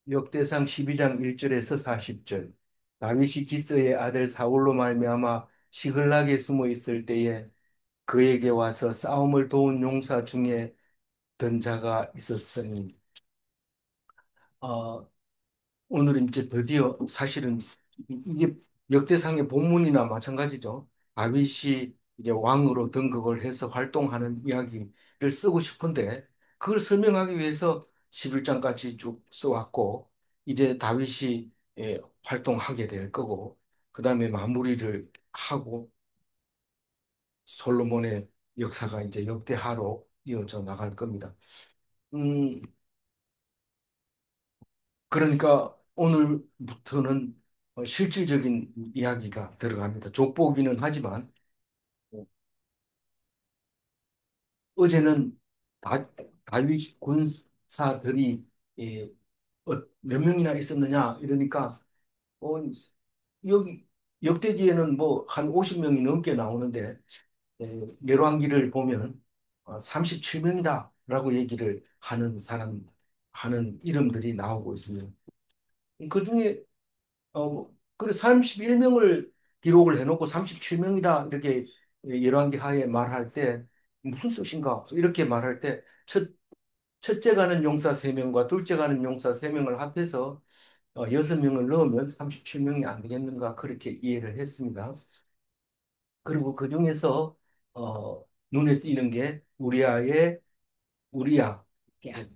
역대상 12장 1절에서 40절. 다윗이 기스의 아들 사울로 말미암아 시글락에 숨어 있을 때에 그에게 와서 싸움을 도운 용사 중에 든 자가 있었으니. 어, 오늘은 이제 드디어 사실은 이게 역대상의 본문이나 마찬가지죠. 다윗이 이제 왕으로 등극을 해서 활동하는 이야기를 쓰고 싶은데 그걸 설명하기 위해서 11장까지 쭉 써왔고 이제 다윗이 활동하게 될 거고 그다음에 마무리를 하고 솔로몬의 역사가 이제 역대하로 이어져 나갈 겁니다. 음, 그러니까 오늘부터는 실질적인 이야기가 들어갑니다. 족보기는 하지만 어제는 다, 다윗 군사들이 예, 몇 명이나 있었느냐 이러니까 어, 여기 역대기에는 뭐 한 50명이 넘게 나오는데 열왕기를 보면 37명이다라고 얘기를 하는 사람 하는 이름들이 나오고 있습니다. 그중에 그래 31명을 기록을 해놓고 37명이다 이렇게 열왕기 하에 말할 때 무슨 뜻인가 이렇게 말할 때 첫째 가는 용사 3명과 둘째 가는 용사 3명을 합해서 6명을 넣으면 37명이 안 되겠는가 그렇게 이해를 했습니다. 그리고 그 중에서 눈에 띄는 게 우리야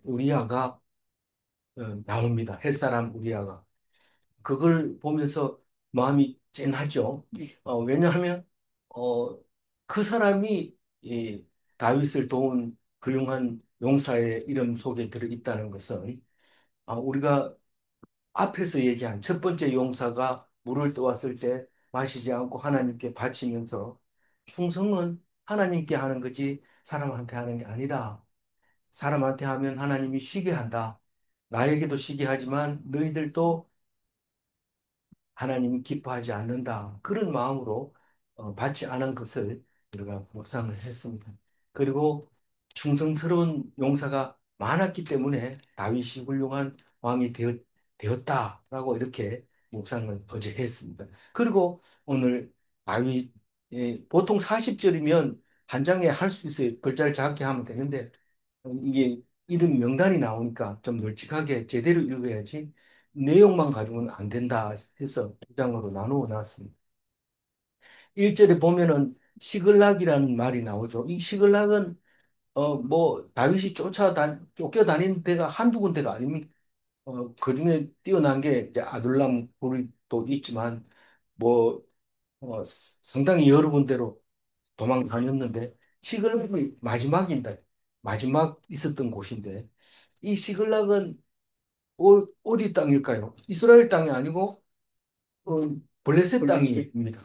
우리야가 나옵니다. 햇사람 우리야가. 그걸 보면서 마음이 짠하죠. 왜냐하면 어, 그 사람이 이 다윗을 도운 훌륭한 용사의 이름 속에 들어있다는 것은 우리가 앞에서 얘기한 첫 번째 용사가 물을 떠왔을 때 마시지 않고 하나님께 바치면서 충성은 하나님께 하는 거지 사람한테 하는 게 아니다. 사람한테 하면 하나님이 쉬게 한다. 나에게도 쉬게 하지만 너희들도 하나님이 기뻐하지 않는다. 그런 마음으로 받지 않은 것을 우리가 묵상을 했습니다. 그리고 충성스러운 용사가 많았기 때문에 다윗이 훌륭한 왕이 되었다라고 이렇게 묵상을 어제 했습니다. 그리고 오늘 다윗 보통 40절이면 한 장에 할 수 있어요. 글자를 작게 하면 되는데 이게 이름 명단이 나오니까 좀 널찍하게 제대로 읽어야지 내용만 가지고는 안 된다 해서 두 장으로 나누어 놨습니다. 1절에 보면은 시글락이라는 말이 나오죠. 이 시글락은 뭐 다윗이 쫓겨다닌 데가 한두 군데가 아닙니다. 그중에 뛰어난 게 이제 아둘람 굴이 또 있지만 뭐 상당히 여러 군데로 도망 다녔는데 시글락이 마지막입니다. 마지막 있었던 곳인데 이 시글락은 어디 땅일까요? 이스라엘 땅이 아니고 어, 블레셋 땅입니다.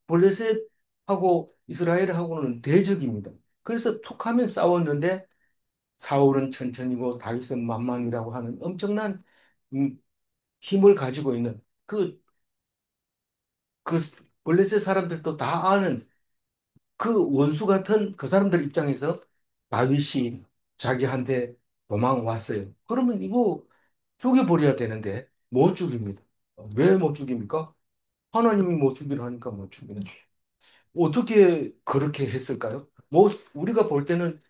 블레셋하고 이스라엘하고는 대적입니다. 그래서 툭하면 싸웠는데 사울은 천천히고 다윗은 만만이라고 하는 엄청난 음, 힘을 가지고 있는 그 블레셋 사람들도 다 아는 그 원수 같은 그 사람들 입장에서 다윗이 자기한테 도망왔어요. 그러면 이거 죽여버려야 되는데 못 죽입니다. 왜 못 죽입니까? 하나님이 못 죽이라 하니까 못 죽이는 거예요. 어떻게 그렇게 했을까요? 뭐 우리가 볼 때는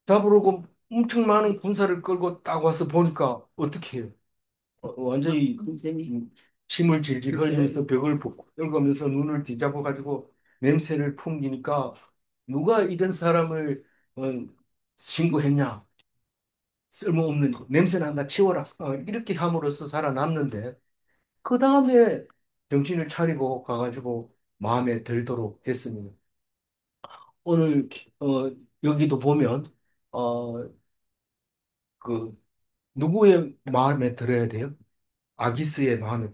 잡으려고 엄청 많은 군사를 끌고 딱 와서 보니까 어떻게 해요? 완전히 침을 질질 흘리면서 벽을 긁으면서 눈을 뒤잡아 가지고 냄새를 풍기니까 누가 이런 사람을 어, 신고했냐? 쓸모없는 냄새 난다 치워라 이렇게 함으로써 살아남는데 그 다음에 정신을 차리고 가가지고 마음에 들도록 했습니다. 오늘 여기도 보면 어, 그 누구의 마음에 들어야 돼요? 아기스의 마음에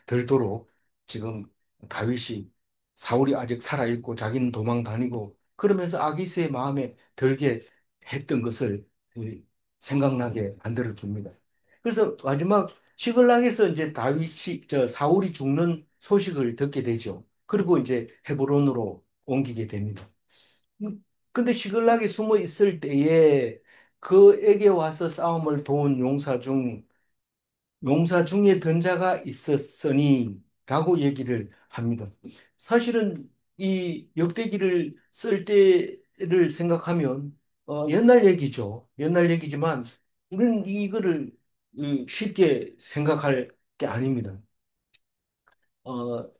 들도록 지금 다윗이 사울이 아직 살아있고 자기는 도망 다니고 그러면서 아기스의 마음에 들게 했던 것을 생각나게 만들어 줍니다. 그래서 마지막 시글락에서 이제 사울이 죽는 소식을 듣게 되죠. 그리고 이제 헤브론으로 옮기게 됩니다. 근데 시글락에 숨어 있을 때에 그에게 와서 싸움을 도운 용사 중에 던자가 있었으니라고 얘기를 합니다. 사실은 이 역대기를 쓸 때를 생각하면 옛날 얘기죠. 옛날 얘기지만 우리는 이거를 쉽게 생각할 게 아닙니다. 어,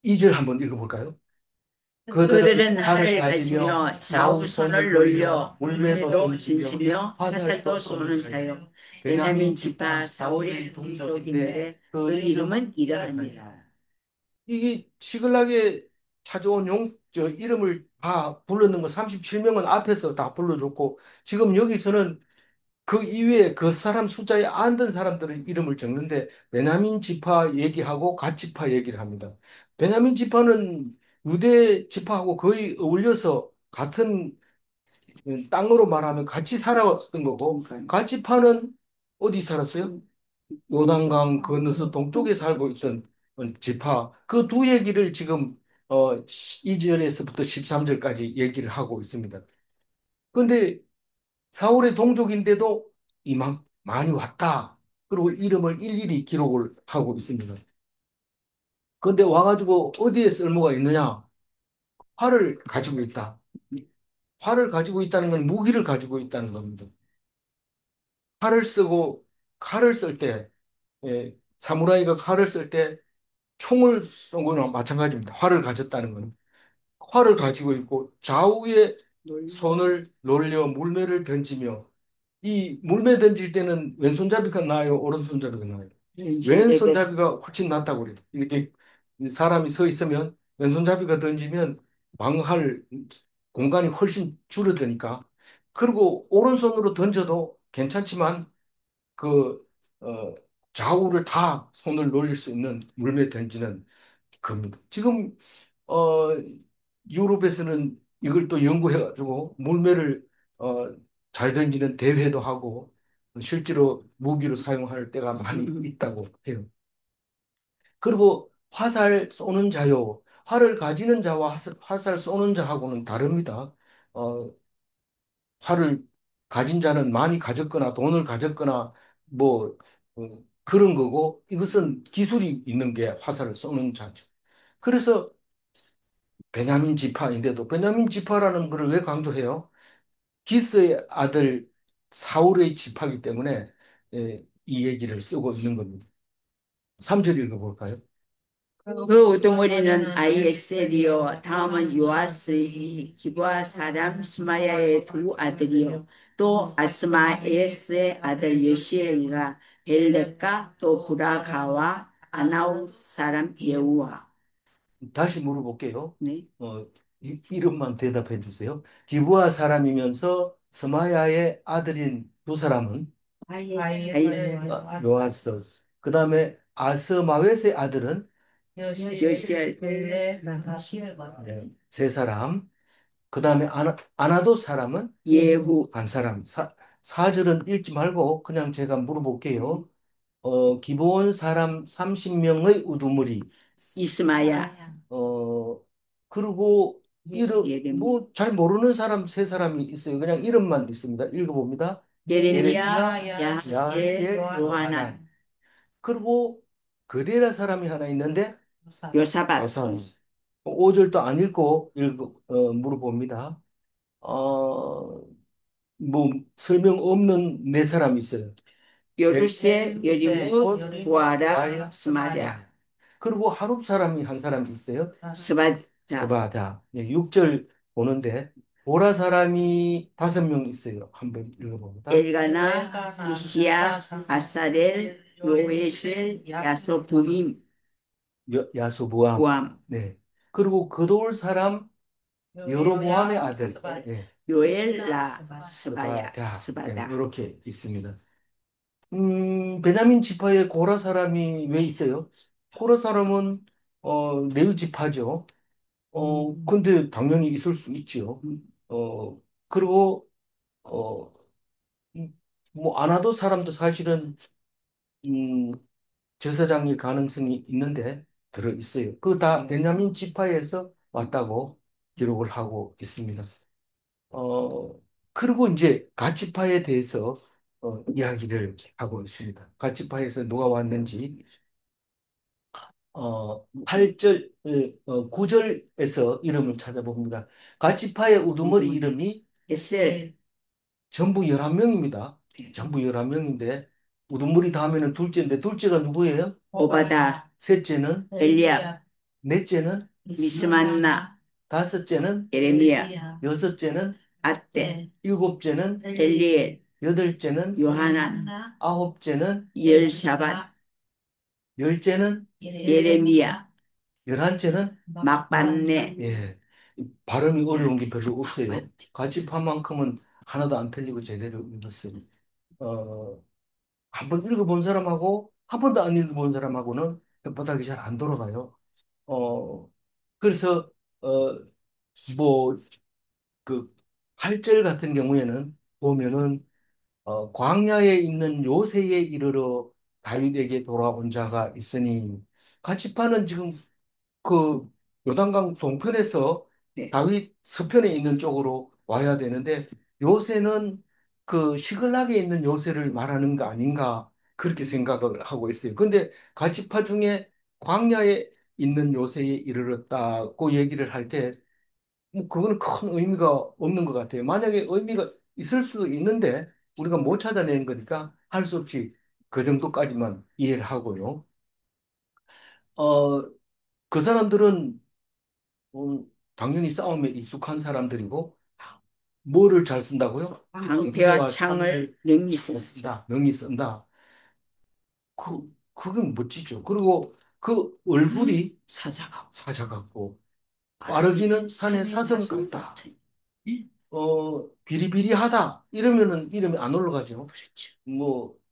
2절 한번 읽어볼까요? 그들은 그들은 활을 활을 가지며 가지며 좌우손을 좌우손을 놀려 놀려 물매도 물매도 던지며 던지며 화살도 화살도 쏘는 쏘는 자요. 자요. 베냐민 베냐민 지파 지파 사울의 사울의 동족인데 동족인데 그 그 이름은 이름은 이러하니라. 이게 시글락에 찾아온 이름을 다 불렀는 거 37명은 앞에서 다 불러줬고 지금 여기서는 그 이외에 그 사람 숫자에 안 든 사람들의 이름을 적는데 베냐민 지파 얘기하고 갓 지파 얘기를 합니다. 베냐민 지파는 유대 지파하고 거의 어울려서 같은 땅으로 말하면 같이 살았던 거고 갓 지파는 어디 살았어요? 요단강 건너서 동쪽에 살고 있던 지파 그 두 얘기를 지금 2절에서부터 13절까지 얘기를 하고 있습니다. 그런데 사울의 동족인데도 이만 많이 왔다. 그리고 이름을 일일이 기록을 하고 있습니다. 그런데 와가지고 어디에 쓸모가 있느냐? 활을 가지고 있다. 활을 가지고 있다는 건 무기를 가지고 있다는 겁니다. 칼을 쓰고 칼을 쓸 때, 사무라이가 칼을 쓸 때 총을 쏜 거나 마찬가지입니다. 활을 가졌다는 건. 활을 가지고 있고 좌우에 손을 놀려 물매를 던지며 이 물매 던질 때는 왼손잡이가 나아요, 오른손잡이가 나아요. 왼손잡이가 훨씬 낫다고 그래요. 이렇게 사람이 서 있으면 왼손잡이가 던지면 방어할 공간이 훨씬 줄어드니까. 그리고 오른손으로 던져도 괜찮지만 그 어, 좌우를 다 손을 놀릴 수 있는 물매 던지는 겁니다. 지금 어, 유럽에서는 이걸 또 연구해가지고 물매를 어, 잘 던지는 대회도 하고 실제로 무기로 사용할 때가 많이 있다고 해요. 그리고 화살 쏘는 자요. 활을 가지는 자와 화살 쏘는 자하고는 다릅니다. 어, 활을 가진 자는 많이 가졌거나 돈을 가졌거나 뭐 그런 거고 이것은 기술이 있는 게 화살을 쏘는 자죠. 그래서 베냐민 지파인데도 베냐민 지파라는 것을 왜 강조해요? 기스의 아들 사울의 지파이기 때문에 이 얘기를 쓰고 있는 겁니다. 3절 읽어볼까요? 그 우두머리는 아이에셀이요 다음은 요아스의 기브아 사람 스마야의 두 아들이요 또 아스마에스의 아들 예시엘과 벨렉과 또 브라가와 아나우 사람 예우와. 다시 물어볼게요. 네. 이름만 대답해 주세요. 기브아 사람이면서 스마야의 아들인 두 사람은 요아스. 그 다음에 아스마웻의 아들은 요시엘 네, 세 사람. 그 다음에 아나도 사람은 예후 한 사람. 사절은 읽지 말고 그냥 제가 물어볼게요. 기본 사람 30명의 우두머리. 이스마야 어, 그리고 뭐 잘 모르는 사람 세 사람이 있어요. 그냥 이름만 있습니다. 읽어봅니다. 예레미야 야헬, 야스엘 요하난 그리고 그데라 사람이 하나 있는데 요사밧 여섯. 5절도 안 읽고 물어봅니다. 어, 뭐 설명 없는 네 사람이 있어요. 여두세 여리무 부아라 아야, 스마랴 그리고 하룹 사람이 한 사람이 있어요. 스바자 스바다. 6절 보는데 보라 사람이 5명 있어요. 한번 읽어봅니다. 엘가나 이시야 아사렐 요헤셀 야소부임 야수부암. 부암 네. 그리고 그돌 사람 여로보암의 아들. 네. 요엘라 스바야 스바다. 네. 스바다 이렇게 있습니다. 베냐민 지파에 고라 사람이 왜 있어요? 고라 사람은 레위 지파죠. 근데 당연히 있을 수 있지요. 어, 그리고 어, 뭐 안와도 사람도 사실은 음, 제사장일 가능성이 있는데 들어 있어요. 그 다 베냐민 지파에서 왔다고. 기록을 하고 있습니다. 어, 그리고 이제 가치파에 대해서 이야기를 하고 있습니다. 가치파에서 누가 왔는지 8절, 9절에서 이름을 찾아봅니다. 가치파의 우두머리 이름이 에셀, 전부 11명입니다. 전부 11명인데 우두머리 다음에는 둘째인데 둘째가 누구예요? 오바다, 셋째는 엘리압, 넷째는 미스만나, 다섯째는 예레미야, 여섯째는 아떼, 일곱째는 엘리엘, 여덟째는 요하난, 아홉째는 열사밧, 열째는 예레미야, 열한째는 막반네, 예, 발음이 어려운 게 별로 없어요. 가집한만큼은 하나도 안 틀리고 제대로 읽었어요. 어, 한번 읽어본 사람하고 한 번도 안 읽어본 사람하고는 혓바닥이 잘 안 돌아가요. 어, 그래서 어, 뭐 그 8절 같은 경우에는 보면은 광야에 있는 요새에 이르러 다윗에게 돌아온 자가 있으니 가치파는 지금 그 요단강 동편에서 네. 다윗 서편에 있는 쪽으로 와야 되는데 요새는 그 시글락에 있는 요새를 말하는 거 아닌가 그렇게 생각을 하고 있어요. 근데 가치파 중에 광야에 있는 요새에 이르렀다고 얘기를 할 때 뭐 그거는 큰 의미가 없는 것 같아요. 만약에 의미가 있을 수도 있는데 우리가 못 찾아낸 거니까 할 수 없이 그 정도까지만 이해를 하고요. 어, 그 사람들은 당연히 싸움에 익숙한 사람들이고 뭐를 잘 쓴다고요? 방패와 창을 능히 썼습니다. 능히 쓴다. 그게 멋지죠. 그리고 그 얼굴이 사자 같고 빠르기는 산의 사슴 같다. 비리비리하다. 이러면은 이름이 안 올라가죠.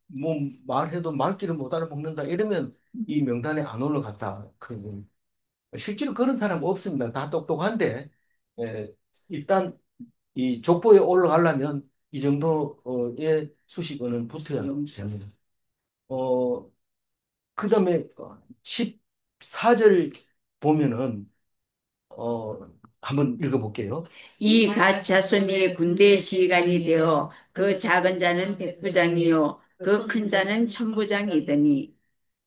뭐 말해도 말귀를 못 알아먹는다. 이러면 이 명단에 안 올라갔다. 실제로 그런 사람 없습니다. 다 똑똑한데, 일단 이 족보에 올라가려면 이 정도의 수식어는 붙어야 됩니다. 어, 그 다음에 14절 보면은, 한번 읽어볼게요. 이 갓 자손이 군대 지휘관이 되어 그 작은 자는 백부장이요 그 큰 자는 천부장이더니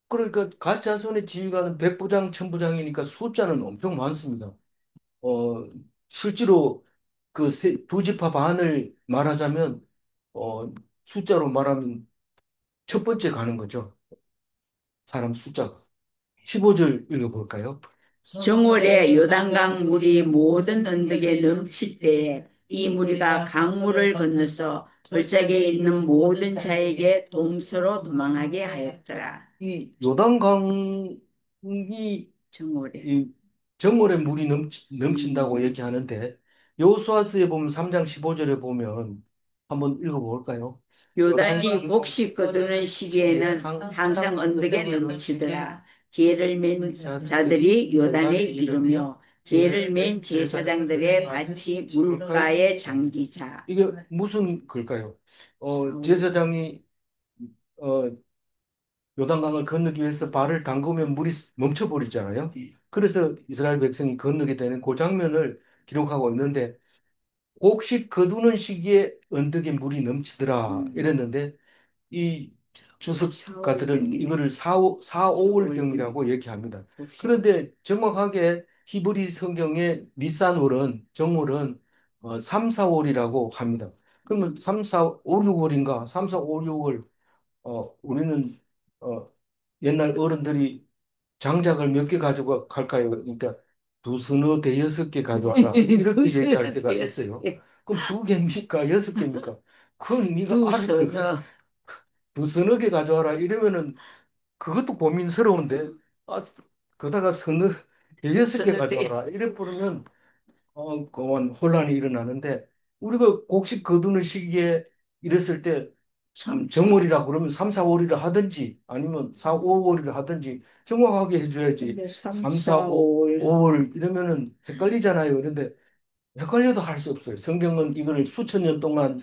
그러니까 가짜 손의 지휘관은 백부장, 천부장이니까 숫자는 엄청 많습니다. 어, 실제로 그 두 지파 반을 말하자면 숫자로 말하면 첫 번째 가는 거죠. 사람 숫자가. 15절 읽어볼까요? 정월에 요단강 물이 모든 언덕에 넘칠 때에 이 무리가 강물을 건너서 골짜기에 있는 모든 자에게 동서로 도망하게 하였더라. 이 요단강이 정월에 이 정월에 물이 넘친다고 얘기하는데 여호수아서에 보면 3장 15절에 보면 한번 읽어볼까요? 요단이 곡식 거두는 시기에는 항상 언덕에 넘치더라. 기회를 맨 자들이 요단에 이르며 기회를 맨 제사장들의 밭이 물가에 잠기자. 이게 무슨 글까요? 제사장이 어, 요단강을 건너기 위해서 발을 담그면 물이 멈춰버리잖아요. 그래서 이스라엘 백성이 건너게 되는 그 장면을 기록하고 있는데 곡식 거두는 시기에 언덕에 물이 넘치더라 이랬는데 이 주석가들은 이거를 4, 5월경이라고 얘기합니다. 그런데 정확하게 히브리 성경의 니산월은 정월은 3, 4월이라고 합니다. 그러면 3, 4, 5, 6월인가? 3, 4, 5, 6월 우리는 어, 옛날 어른들이 장작을 몇 개 가지고 갈까요? 그러니까 두 서너 대여섯 개 가져와라 이렇게 얘기할 때가 있어요. 그럼 두 개입니까? 여섯 개입니까? 그건 네가 두 알아서 서너 두 서너 개 가져와라 이러면은 그것도 고민스러운데 그다가 서너 대여섯 개 서너 대 가져와라 이래 버리면 그건 혼란이 일어나는데 우리가 곡식 거두는 시기에 이랬을 때 정월이라 그러면 3, 4월이라 하든지 아니면 4, 5월이라 하든지 정확하게 해줘야지. 3, 4, 5, 5월 이러면은 헷갈리잖아요. 그런데 헷갈려도 할 수 없어요. 성경은 이걸 수천 년 동안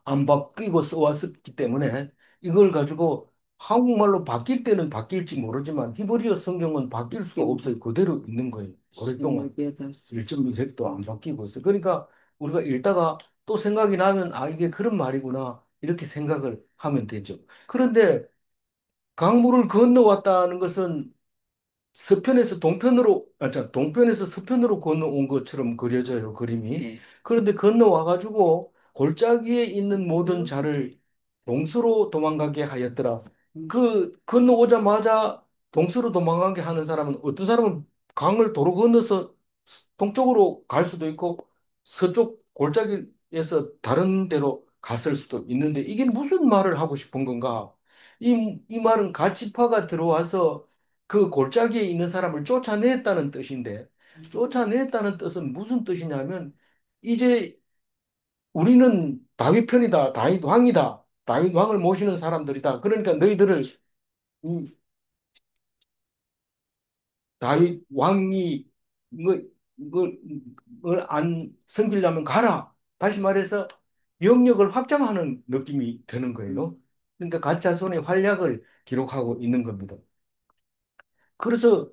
안 바뀌고 써왔기 때문에 이걸 가지고 한국말로 바뀔 때는 바뀔지 모르지만 히브리어 성경은 바뀔 수가 없어요. 그대로 있는 거예요. 오랫동안 1.1획도 안 바뀌고 있어요. 그러니까 우리가 읽다가 또 생각이 나면 아, 이게 그런 말이구나. 이렇게 생각을 하면 되죠. 그런데 강물을 건너왔다는 것은 서편에서 동편으로, 동편에서 서편으로 건너온 것처럼 그려져요, 그림이. 네. 그런데 건너와가지고 골짜기에 있는 모든 자를 동수로 도망가게 하였더라. 그 건너오자마자 동수로 도망가게 하는 사람은 어떤 사람은 강을 도로 건너서 동쪽으로 갈 수도 있고 서쪽 골짜기에서 다른 데로 갔을 수도 있는데 이게 무슨 말을 하고 싶은 건가? 이 말은 가치파가 들어와서 그 골짜기에 있는 사람을 쫓아냈다는 뜻인데, 쫓아냈다는 뜻은 무슨 뜻이냐면, 이제 우리는 다윗 편이다, 다윗 왕이다, 다윗 왕을 모시는 사람들이다. 그러니까 너희들을 이 다윗 왕이 이걸 안 섬기려면 가라. 다시 말해서 영역을 확장하는 느낌이 드는 거예요. 그러니까 가짜손의 활약을 기록하고 있는 겁니다. 그래서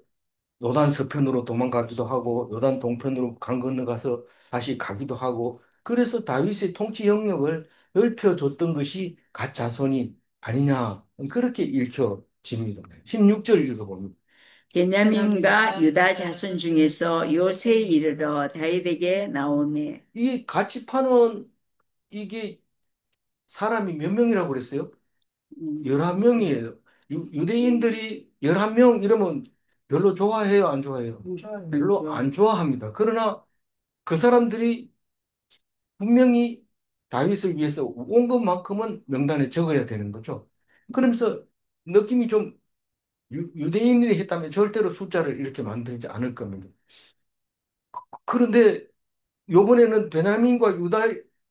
요단 서편으로 도망가기도 하고 요단 동편으로 강 건너가서 다시 가기도 하고 그래서 다윗의 통치 영역을 넓혀줬던 것이 갓 자손이 아니냐 그렇게 읽혀집니다. 16절 읽어봅니다. 베냐민과 유다 자손 중에서 요새에 이르러 다윗에게 나오매. 이 같이 파는 이게 사람이 몇 명이라고 그랬어요? 11명이에요. 유대인들이 11명 이러면 별로 좋아해요, 안 좋아해요? 별로 안 좋아합니다. 그러나 그 사람들이 분명히 다윗을 위해서 온 것만큼은 명단에 적어야 되는 거죠. 그러면서 느낌이 좀 유대인들이 했다면 절대로 숫자를 이렇게 만들지 않을 겁니다. 그런데 요번에는 베냐민과 유다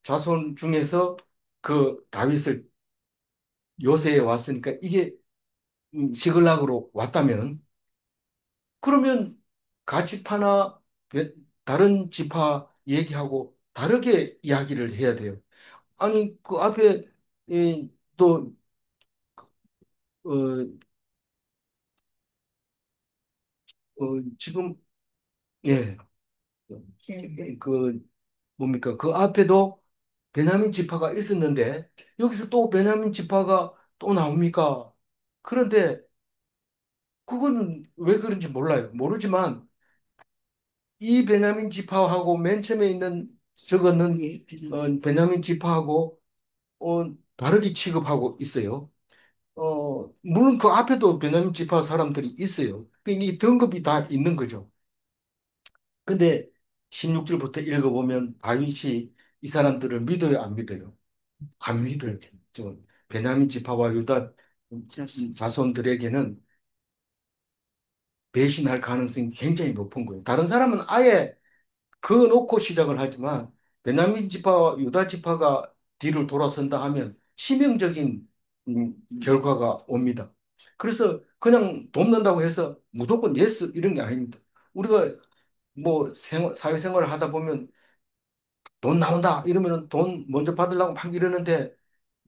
자손 중에서 그 다윗을 요새에 왔으니까 이게 시글락으로 왔다면 그러면 가치파나 다른 지파 얘기하고 다르게 이야기를 해야 돼요. 아니 그 앞에 또 어, 지금 예, 그 뭡니까? 그 앞에도 베냐민 지파가 있었는데 여기서 또 베냐민 지파가 또 나옵니까? 그런데 그거는 왜 그런지 몰라요. 모르지만 이 베냐민 지파하고 맨 처음에 있는 적었는 베냐민 지파하고 다르게 취급하고 있어요. 물론 그 앞에도 베냐민 지파 사람들이 있어요. 그러니까 이 등급이 다 있는 거죠. 근데 16절부터 읽어보면 다윗이 이 사람들을 믿어요, 안 믿어요? 안 믿어요. 저 베냐민 지파와 유다 자손들에게는 배신할 가능성이 굉장히 높은 거예요. 다른 사람은 아예 그어놓고 시작을 하지만 베냐민 지파와 유다 지파가 뒤를 돌아선다 하면 치명적인 결과가 옵니다. 그래서 그냥 돕는다고 해서 무조건 예스 이런 게 아닙니다. 우리가 뭐 사회생활을 하다 보면 돈 나온다 이러면 돈 먼저 받으려고 막 이러는데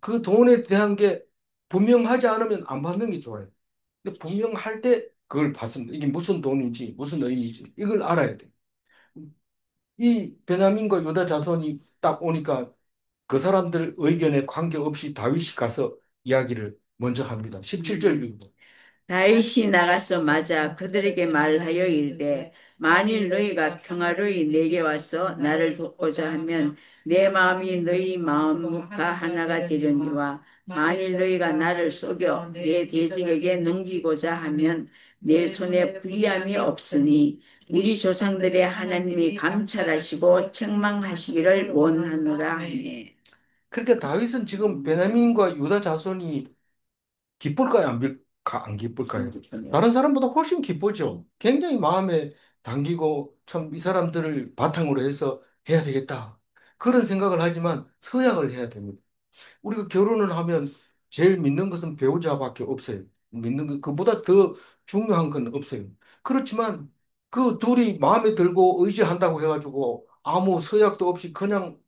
그 돈에 대한 게 분명하지 않으면 안 받는 게 좋아요. 근데 분명할 때 그걸 받습니다. 이게 무슨 돈인지 무슨 의미인지 이걸 알아야 돼요. 이 베냐민과 유다 자손이 딱 오니까 그 사람들 의견에 관계없이 다윗이 가서 이야기를 먼저 합니다. 17절 읽고. 다윗이 나가서 맞아 그들에게 말하여 이르되 만일 너희가 평화로이 내게 와서 나를 돕고자 하면 내 마음이 너희 마음과 하나가 되려니와 만일 너희가 나를 속여 내 대적에게 넘기고자 하면 내 손에 불리함이 없으니 우리 조상들의 하나님이 감찰하시고 책망하시기를 원하노라 하네. 그러니까 다윗은 지금 베냐민과 유다 자손이 기쁠까요? 안 기쁠까요? 다른 사람보다 훨씬 기쁘죠. 굉장히 마음에 당기고 참 이 사람들을 바탕으로 해서 해야 되겠다. 그런 생각을 하지만 서약을 해야 됩니다. 우리가 결혼을 하면 제일 믿는 것은 배우자밖에 없어요. 믿는 것, 그보다 더 중요한 건 없어요. 그렇지만 그 둘이 마음에 들고 의지한다고 해가지고 아무 서약도 없이 그냥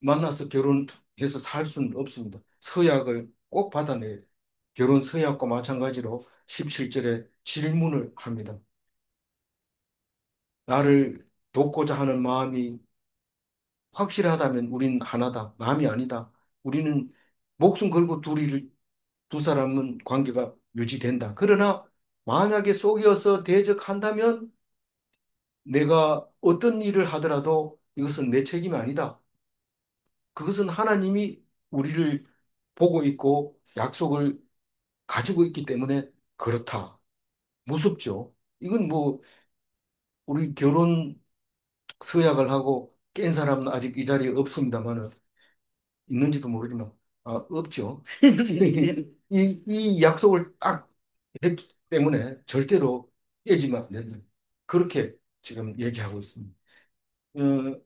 만나서 결혼해서 살 수는 없습니다. 서약을 꼭 받아내야 돼요. 결혼 서약과 마찬가지로 17절에 질문을 합니다. 나를 돕고자 하는 마음이 확실하다면 우린 하나다. 남이 아니다. 우리는 목숨 걸고 두 사람은 관계가 유지된다. 그러나 만약에 속여서 대적한다면 내가 어떤 일을 하더라도 이것은 내 책임이 아니다. 그것은 하나님이 우리를 보고 있고 약속을 가지고 있기 때문에 그렇다. 무섭죠. 이건 뭐 우리 결혼 서약을 하고 깬 사람은 아직 이 자리에 없습니다만은 있는지도 모르지만 없죠. 이 약속을 딱 했기 때문에 절대로 깨지면 안 된다. 그렇게 지금 얘기하고 있습니다. 어,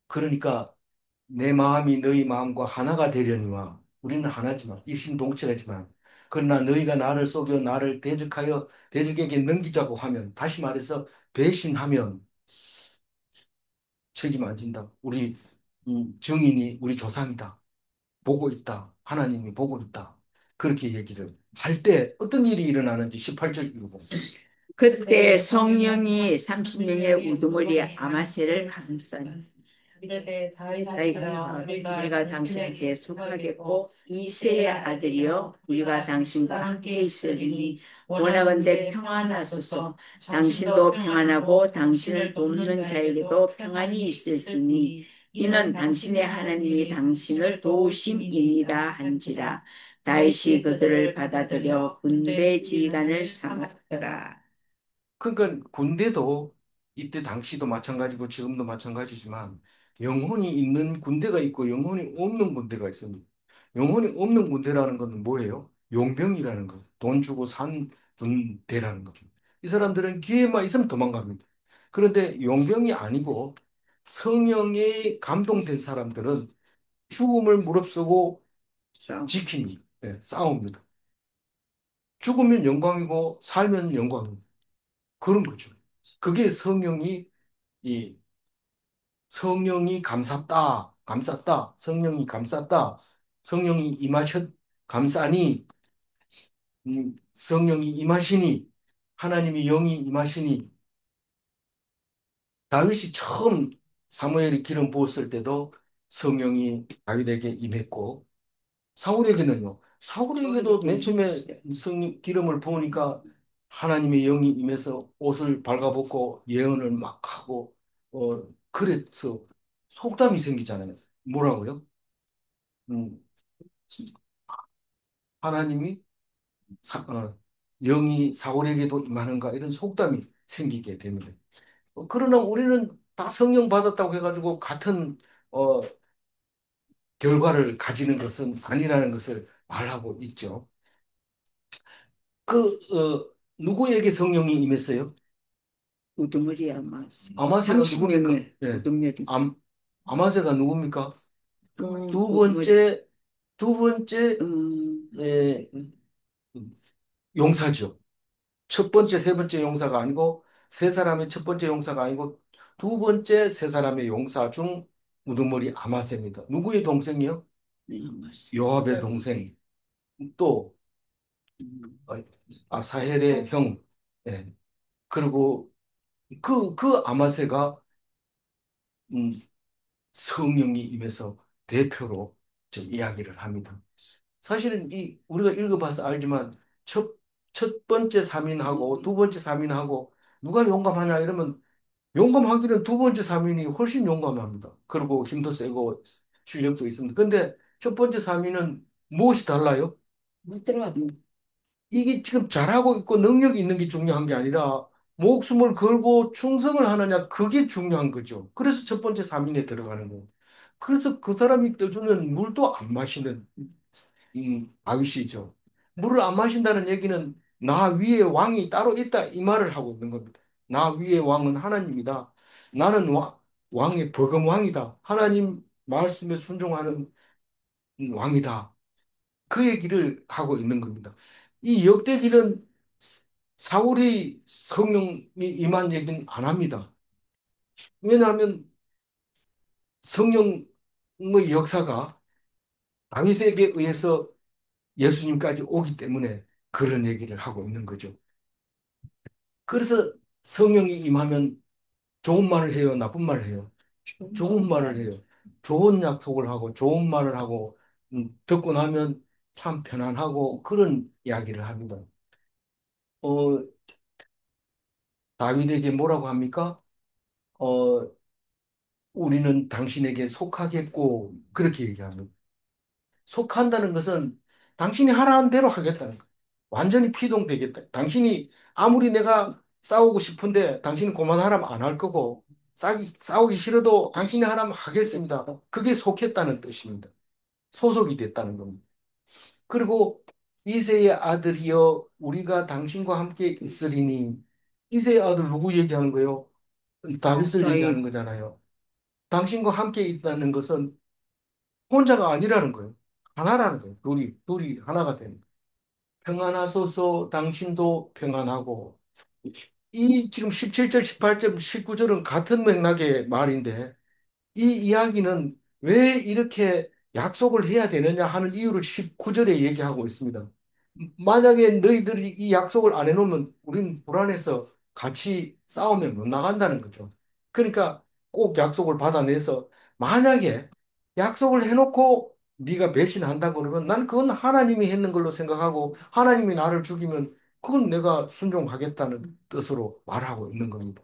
그러니까 내 마음이 너희 마음과 하나가 되려니와 우리는 하나지만 일심동체라지만 그러나 너희가 나를 속여 나를 대적하여 대적에게 넘기자고 하면 다시 말해서 배신하면 책임 안 진다. 우리 증인이 우리 조상이다. 보고 있다. 하나님이 보고 있다. 그렇게 얘기를 할 때 어떤 일이 일어나는지 18절 읽어봅니다. 그때 성령이 30명의 우두머리 아마새를 감싸니 이르되 다윗이여 다윗이여 우리가 당신에게 속하겠고 이새의 아들이여 우리가 당신과 함께 있으리니 원하건대 평안하소서. 당신도 평안하고 당신을 돕는 자에게도 평안이 있을지니 이는 당신의 하나님이 당신을 도우심이니라 한지라. 다윗이 그들을 받아들여 군대 지휘관을 삼았더라. 그러니까 군대도 이때 당시도 마찬가지고 지금도 마찬가지지만 영혼이 있는 군대가 있고 영혼이 없는 군대가 있습니다. 영혼이 없는 군대라는 것은 뭐예요? 용병이라는 거. 돈 주고 산 군대라는 거죠. 이 사람들은 기회만 있으면 도망갑니다. 그런데 용병이 아니고 성령에 감동된 사람들은 죽음을 무릅쓰고 지킵니다. 네, 싸웁니다. 죽으면 영광이고 살면 영광입니다. 그런 거죠. 그게 이 성령이 감쌌다, 성령이 감쌌다, 성령이 감싸니, 성령이 임하시니, 하나님이 영이 임하시니, 다윗이 처음 사무엘이 기름 부었을 때도 성령이 다윗에게 임했고, 사울에게는요. 사울에게도 맨 처음에 성 기름을 부으니까 하나님의 영이 임해서 옷을 발가벗고 예언을 막 하고 그래서 속담이 생기잖아요. 뭐라고요? 음, 하나님이 사- 어, 영이 사울에게도 임하는가 이런 속담이 생기게 됩니다. 그러나 우리는 다 성령 받았다고 해가지고 같은 어, 결과를 가지는 것은 아니라는 것을 말하고 있죠. 누구에게 성령이 임했어요? 우두머리 아마새 아마세가 누굽니까? 30명의 예. 우두머리 아마세가 누굽니까? 두 우두머리 번째, 두 번째, 예, 용사죠. 첫 번째, 세 번째 용사가 아니고, 세 사람의 첫 번째 용사가 아니고, 두 번째, 세 사람의 용사 중 우두머리 아마세입니다. 누구의 동생이요? 아마새 요압의 동생. 또, 어, 아사헬의 형. 예. 그리고 그 아마세가, 음, 성령이 임해서 대표로 좀 이야기를 합니다. 사실은 우리가 읽어봐서 알지만 첫 번째 사민하고 두 번째 사민하고 누가 용감하냐 이러면 용감하기는 두 번째 사민이 훨씬 용감합니다. 그리고 힘도 세고 실력도 있습니다. 근데 첫 번째 사민은 무엇이 달라요? 못 들어가. 이게 지금 잘하고 있고 능력이 있는 게 중요한 게 아니라 목숨을 걸고 충성을 하느냐 그게 중요한 거죠. 그래서 첫 번째 사민에 들어가는 거예요. 그래서 그 사람이 떠주는 물도 안 마시는 다윗이죠. 물을 안 마신다는 얘기는 나 위에 왕이 따로 있다 이 말을 하고 있는 겁니다. 나 위에 왕은 하나님이다. 나는 왕의 버금 왕이다. 하나님 말씀에 순종하는 왕이다. 그 얘기를 하고 있는 겁니다. 이 역대기는 사울이 성령이 임한 얘기는 안 합니다. 왜냐하면 성령의 역사가 다윗에게 의해서 예수님까지 오기 때문에 그런 얘기를 하고 있는 거죠. 그래서 성령이 임하면 좋은 말을 해요, 나쁜 말을 해요. 좋은 말을 해요. 좋은 약속을 하고 좋은 말을 하고 듣고 나면 참 편안하고 그런 이야기를 합니다. 어, 다윗에게 뭐라고 합니까? 어, 우리는 당신에게 속하겠고 그렇게 얘기합니다. 속한다는 것은 당신이 하라는 대로 하겠다는 거예요. 완전히 피동되겠다. 당신이 아무리 내가 싸우고 싶은데 당신이 그만하라면 안 할 거고 싸우기 싫어도 당신이 하라면 하겠습니다. 그게 속했다는 뜻입니다. 소속이 됐다는 겁니다. 그리고 이새의 아들이여 우리가 당신과 함께 있으리니 이새의 아들 누구 얘기하는 거예요? 다윗을 얘기하는 저희 거잖아요. 당신과 함께 있다는 것은 혼자가 아니라는 거예요. 하나라는 거예요. 둘이 하나가 되는 거예요. 평안하소서 당신도 평안하고 이 지금 17절, 18절, 19절은 같은 맥락의 말인데 이 이야기는 왜 이렇게 약속을 해야 되느냐 하는 이유를 19절에 얘기하고 있습니다. 만약에 너희들이 이 약속을 안 해놓으면 우리는 불안해서 같이 싸우면 못 나간다는 거죠. 그러니까 꼭 약속을 받아내서 만약에 약속을 해놓고 네가 배신한다 그러면 난 그건 하나님이 했는 걸로 생각하고 하나님이 나를 죽이면 그건 내가 순종하겠다는 뜻으로 말하고 있는 겁니다.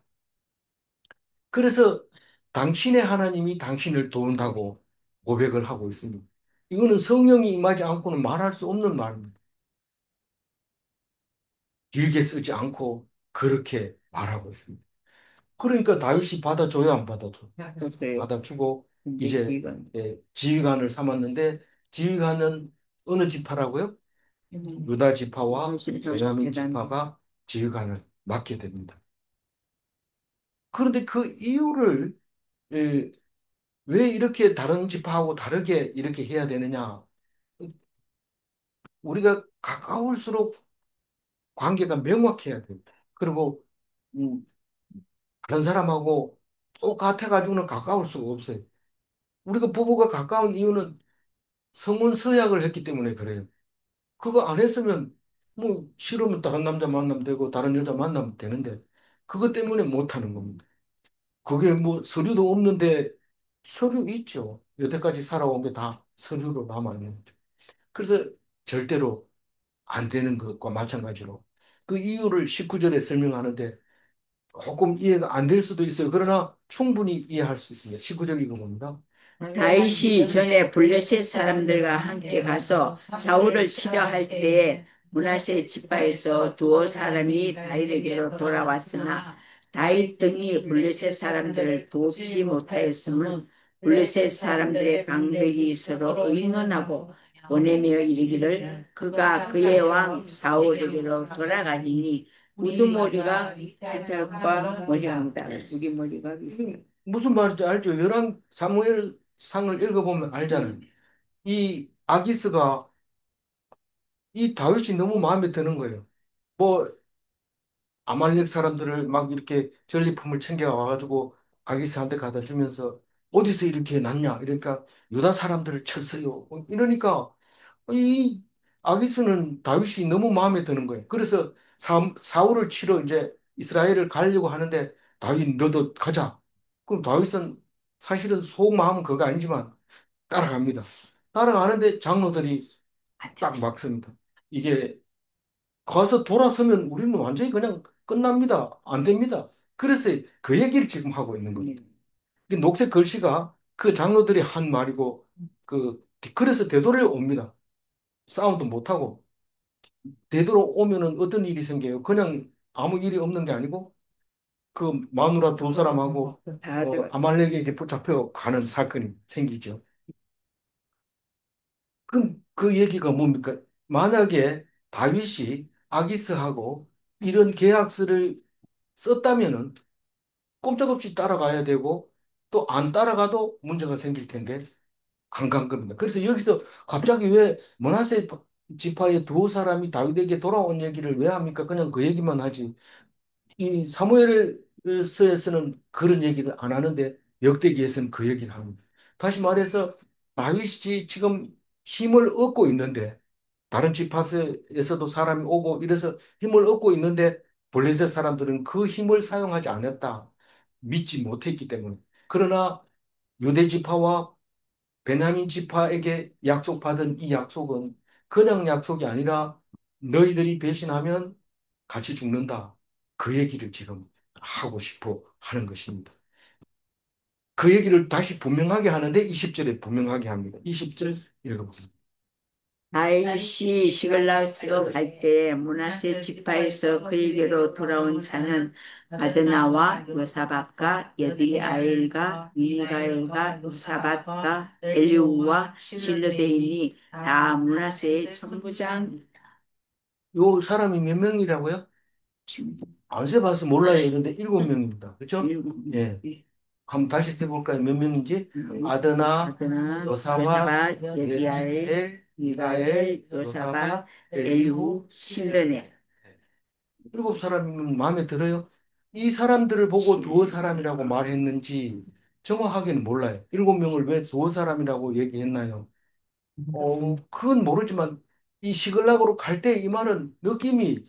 그래서 당신의 하나님이 당신을 도운다고 고백을 하고 있습니다. 이거는 성령이 임하지 않고는 말할 수 없는 말입니다. 길게 쓰지 않고 그렇게 말하고 있습니다. 그러니까 다윗이 받아줘야 안 받아줘. 받았어요. 받아주고 근데 이제 이건 지휘관을 삼았는데 지휘관은 어느 지파라고요? 유다 지파와 베냐민 대단 지파가 지휘관을 맡게 됩니다. 그런데 그 이유를 에, 왜 이렇게 다른 지파하고 다르게 이렇게 해야 되느냐? 우리가 가까울수록 관계가 명확해야 됩니다. 그리고 음, 다른 사람하고 똑같아가지고는 가까울 수가 없어요. 우리가 부부가 가까운 이유는 성혼 서약을 했기 때문에 그래요. 그거 안 했으면 뭐 싫으면 다른 남자 만나면 되고 다른 여자 만나면 되는데 그것 때문에 못 하는 겁니다. 그게 뭐 서류도 없는데 서류 있죠. 여태까지 살아온 게 다 서류로 남아 있는 거죠. 그래서 절대로 안 되는 것과 마찬가지로 그 이유를 19절에 설명하는데 조금 이해가 안 될 수도 있어요. 그러나 충분히 이해할 수 있습니다. 19절 읽어봅니다. 다윗이 전에 블레셋 사람들과 함께 가서 사울을 치려 할 때에 므낫세 지파에서 두어 사람이 다윗에게로 돌아왔으나 다윗 등이 블레셋 사람들을 돕지 못하였음은 블레셋 사람들의 방백이 서로 의논하고 보내며 이르기를 그가 그의 왕 사울에게로 돌아가니 우두머리가 비탈과 머리합니다. 우리 머리가 이게 무슨 말인지 알죠? 열왕 사무엘 상을 읽어보면 알잖아요. 이 아기스가 이 다윗이 너무 마음에 드는 거예요. 뭐 아말렉 사람들을 막 이렇게 전리품을 챙겨 와가지고 아기스한테 갖다 주면서 어디서 이렇게 났냐? 이러니까 유다 사람들을 쳤어요. 이러니까 이 아기스는 다윗이 너무 마음에 드는 거예요. 그래서 사울을 치러 이제 이스라엘을 가려고 하는데 다윗 너도 가자. 그럼 다윗은 사실은 속마음은 그거 아니지만 따라갑니다. 따라가는데 장로들이 딱 막습니다. 이게 가서 돌아서면 우리는 완전히 그냥 끝납니다. 안 됩니다. 그래서 그 얘기를 지금 하고 있는 겁니다. 이 녹색 글씨가 그 장로들이 한 말이고 그래서 되돌아옵니다. 싸움도 못하고 되돌아오면은 어떤 일이 생겨요? 그냥 아무 일이 없는 게 아니고 그 마누라 두 사람하고 다 아말렉에게 붙잡혀 가는 사건이 생기죠. 그럼 그 얘기가 뭡니까? 만약에 다윗이 아기스하고 이런 계약서를 썼다면은 꼼짝없이 따라가야 되고 또 안 따라가도 문제가 생길 텐데 안 간 겁니다. 그래서 여기서 갑자기 왜 므낫세 지파의 두 사람이 다윗에게 돌아온 얘기를 왜 합니까? 그냥 그 얘기만 하지. 이 사무엘서에서는 그런 얘기를 안 하는데 역대기에서는 그 얘기를 합니다. 다시 말해서 다윗이 지금 힘을 얻고 있는데 다른 지파에서도 사람이 오고 이래서 힘을 얻고 있는데 블레셋 사람들은 그 힘을 사용하지 않았다. 믿지 못했기 때문에. 그러나 유대 지파와 베냐민 지파에게 약속받은 이 약속은 그냥 약속이 아니라 너희들이 배신하면 같이 죽는다. 그 얘기를 지금 하고 싶어 하는 것입니다. 그 얘기를 다시 분명하게 하는데 20절에 분명하게 합니다. 20절 읽어보세요. 다윗이 시글락으로 갈 때 므낫세 지파에서 그에게로 돌아온 자는 아드나와 요사박과 여디아엘과 미가엘과 요사박과 엘리우와 실르데인이 다 므낫세의 천부장. 요 사람이 몇 명이라고요? 안 세봐서 몰라요. 이런데 7명입니다. 그렇죠? 예. 한번 다시 세볼까요? 몇 명인지? 아드나, 아드나 요사밧, 요사박 여디아엘 예디엘, 미가엘 미가엘, 요사밧, 요사박 엘리후, 엘리후 실레네. 실르네. 7사람이면 마음에 들어요? 이 사람들을 보고 두어 사람이라고 말했는지 정확하게는 몰라요. 7명을 왜 두어 사람이라고 얘기했나요? 그건 모르지만 이 시글락으로 갈 때 이 말은 느낌이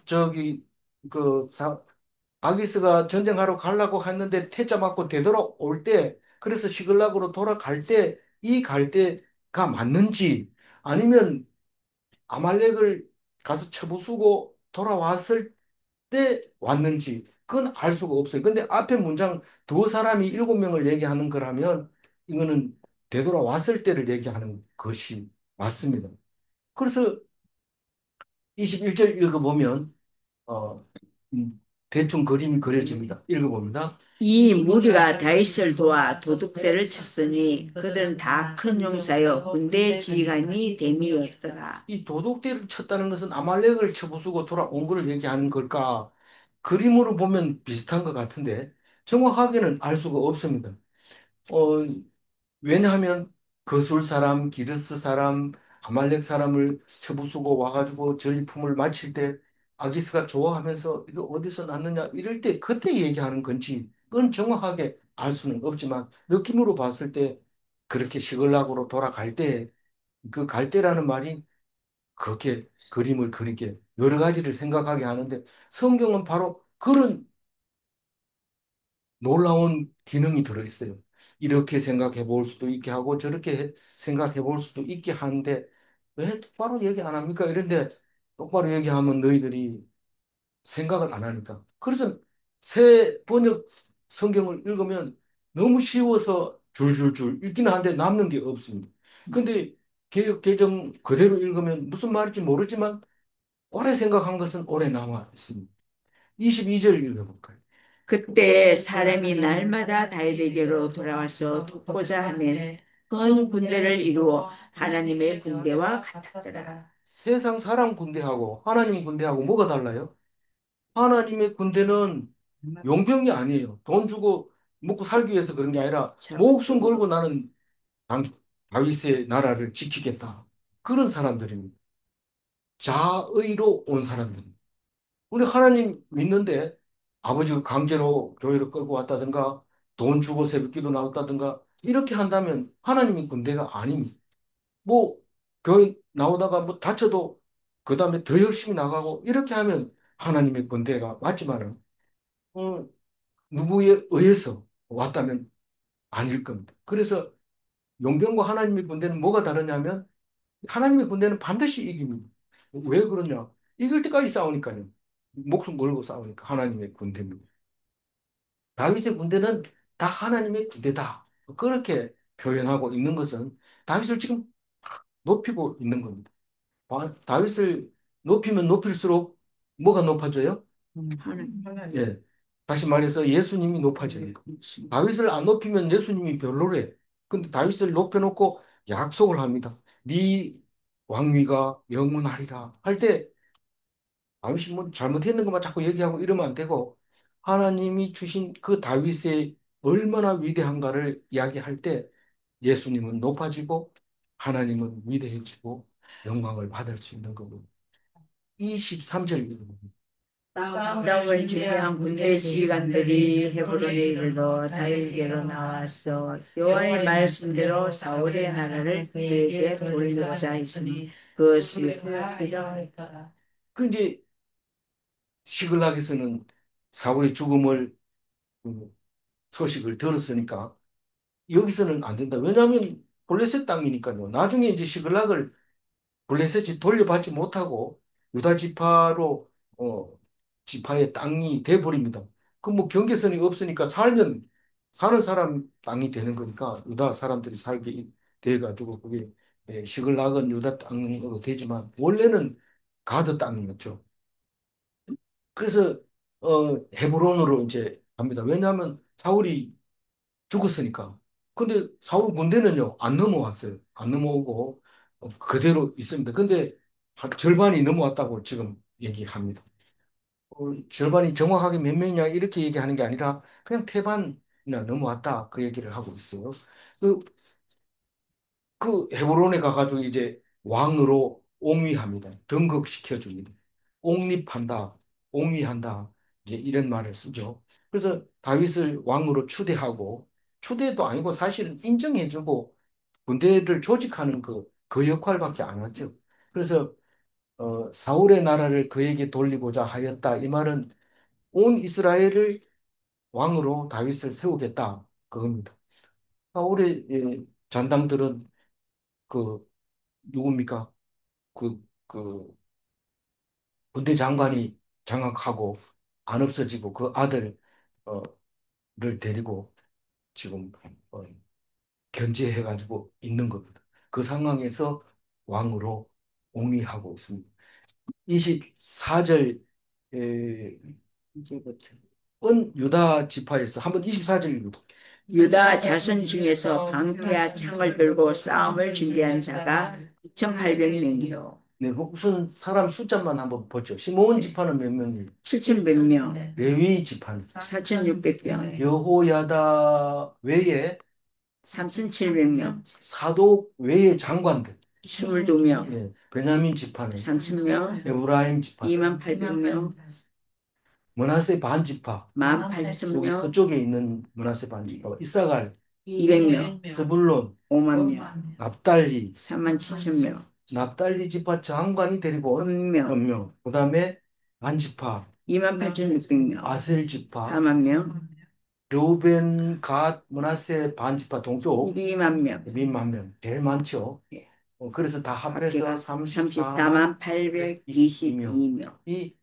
저기 그 아기스가 전쟁하러 가려고 했는데 태자 맞고 되돌아올 때 그래서 시글락으로 돌아갈 때 이 갈 때가 맞는지 아니면 아말렉을 가서 쳐부수고 돌아왔을 때 왔는지 그건 알 수가 없어요. 근데 앞에 문장 두 사람이 7명을 얘기하는 거라면 이거는 되돌아왔을 때를 얘기하는 것이 맞습니다. 그래서 21절 읽어보면 어, 대충 그림이 그려집니다. 읽어봅니다. 이 무리가 다윗을 도와 도둑들을 쳤으니 그들은 다 큰 용사여 군대 지휘관이 데미였더라. 이 도둑들을 쳤다는 것은 아말렉을 쳐부수고 돌아온 것을 얘기하는 걸까? 그림으로 보면 비슷한 것 같은데 정확하게는 알 수가 없습니다. 어, 왜냐하면 거술 사람, 기르스 사람, 아말렉 사람을 쳐부수고 와가지고 전리품을 마칠 때 아기스가 좋아하면서 이거 어디서 났느냐 이럴 때 그때 얘기하는 건지 그건 정확하게 알 수는 없지만 느낌으로 봤을 때 그렇게 시글락으로 돌아갈 때 그 갈 때라는 말이 그렇게 그림을 그리게 여러 가지를 생각하게 하는데 성경은 바로 그런 놀라운 기능이 들어있어요. 이렇게 생각해 볼 수도 있게 하고 저렇게 생각해 볼 수도 있게 하는데 왜 똑바로 얘기 안 합니까? 이런데 똑바로 얘기하면 너희들이 생각을 안 하니까. 그래서 새 번역 성경을 읽으면 너무 쉬워서 줄줄줄 읽기는 한데 남는 게 없습니다. 근데 개역 개정 그대로 읽으면 무슨 말인지 모르지만 오래 생각한 것은 오래 남아 있습니다. 22절 읽어볼까요? 그때 사람이 날마다 다윗에게로 돌아와서 돕고자 하면 큰 군대를 이루어 하나님의 군대와 같았더라. 세상 사람 군대하고 하나님 군대하고 뭐가 달라요? 하나님의 군대는 용병이 아니에요. 돈 주고 먹고 살기 위해서 그런 게 아니라 목숨 걸고 나는 다윗의 나라를 지키겠다. 그런 사람들입니다. 자의로 온 사람들입니다. 우리 하나님 믿는데 아버지가 강제로 교회를 끌고 왔다든가 돈 주고 새벽기도 나왔다든가 이렇게 한다면 하나님의 군대가 아닙니다. 뭐 교회 나오다가 뭐 다쳐도 그 다음에 더 열심히 나가고 이렇게 하면 하나님의 군대가 맞지만은 어, 누구에 의해서 왔다면 아닐 겁니다. 그래서 용병과 하나님의 군대는 뭐가 다르냐면 하나님의 군대는 반드시 이깁니다. 왜 그러냐? 이길 때까지 싸우니까요. 목숨 걸고 싸우니까 하나님의 군대입니다. 다윗의 군대는 다 하나님의 군대다. 그렇게 표현하고 있는 것은 다윗을 지금 높이고 있는 겁니다. 다윗을 높이면 높일수록 뭐가 높아져요? 하나님. 예. 다시 말해서 예수님이 높아져요. 다윗을 안 높이면 예수님이 별로래. 근데 다윗을 높여놓고 약속을 합니다. 네 왕위가 영원하리라. 할 때 다윗이 뭐 잘못했는 것만 자꾸 얘기하고 이러면 안 되고 하나님이 주신 그 다윗의 얼마나 위대한가를 이야기할 때 예수님은 높아지고 하나님은 위대해지고 영광을 받을 수 있는 거고 23절 싸움을 준비한 군대 지휘관들이 헤브론에 이르러 다윗에게로 나와서 여호와의 말씀대로 사울의 나라를 그에게 돌리고자 했으니 그 그 이제 시글락에서는 사울의 죽음을 소식을 들었으니까 여기서는 안 된다. 왜냐하면 블레셋 땅이니까요. 나중에 이제 시글락을 블레셋이 돌려받지 못하고 유다 지파로 지파의 땅이 돼버립니다. 그 뭐 경계선이 없으니까 살면 사는 사람 땅이 되는 거니까 유다 사람들이 살게 돼가지고 그게 시글락은 유다 땅으로 되지만 원래는 가드 땅이었죠. 그래서 헤브론으로 이제 갑니다. 왜냐하면 사울이 죽었으니까. 근데 사울 군대는요, 안 넘어왔어요. 안 넘어오고 그대로 있습니다. 근데 한 절반이 넘어왔다고 지금 얘기합니다. 절반이 정확하게 몇 명이냐 이렇게 얘기하는 게 아니라 그냥 태반이나 넘어왔다 그 얘기를 하고 있어요. 그, 그 헤브론에 가가지고 이제 왕으로 옹위합니다. 등극시켜 줍니다. 옹립한다, 옹위한다 이제 이런 말을 쓰죠. 그래서 다윗을 왕으로 추대하고 추대도 아니고 사실은 인정해주고 군대를 조직하는 그 역할밖에 안 하죠. 그래서 사울의 나라를 그에게 돌리고자 하였다. 이 말은 온 이스라엘을 왕으로 다윗을 세우겠다. 그겁니다. 사울의 잔당들은 그 누굽니까? 그 군대 장관이 장악하고 안 없어지고 그 아들을 데리고 지금 어, 견제해가지고 있는 겁니다. 그 상황에서 왕으로 옹위하고 있습니다. 24절 은 유다 지파에서 한번 24절 읽어. 유다 자손 중에서 방패와 창을 들고 싸움을 준비한 자가 2,800명이요. 네, 그 우선 사람 숫자만 한번 보죠. 시므온 지파는 몇 명이에요? 7,100명, 레위 지파는 4,600명, 여호야다 외에 3,700명, 사독 외의 장관들. 22명, 예, 베냐민 지파는 3,000명, 에브라임 지파, 28,000명, 므낫세 반 지파, 여기 18,000명, 서쪽에 있는 므낫세 반 지파, 이사갈, 200명, 스불론, 5만 명, 납달리, 37,000명, 납달리 지파 장관이 데리고 1,000명, 한 명, 그다음에 반 지파, 28,600명, 아셀 지파, 4만 명, 르우벤, 갓, 므낫세 반 지파 동쪽 2만 명, 2만 명, 제일 많죠. 예. 그래서 다 합해서 34만 822명. 이,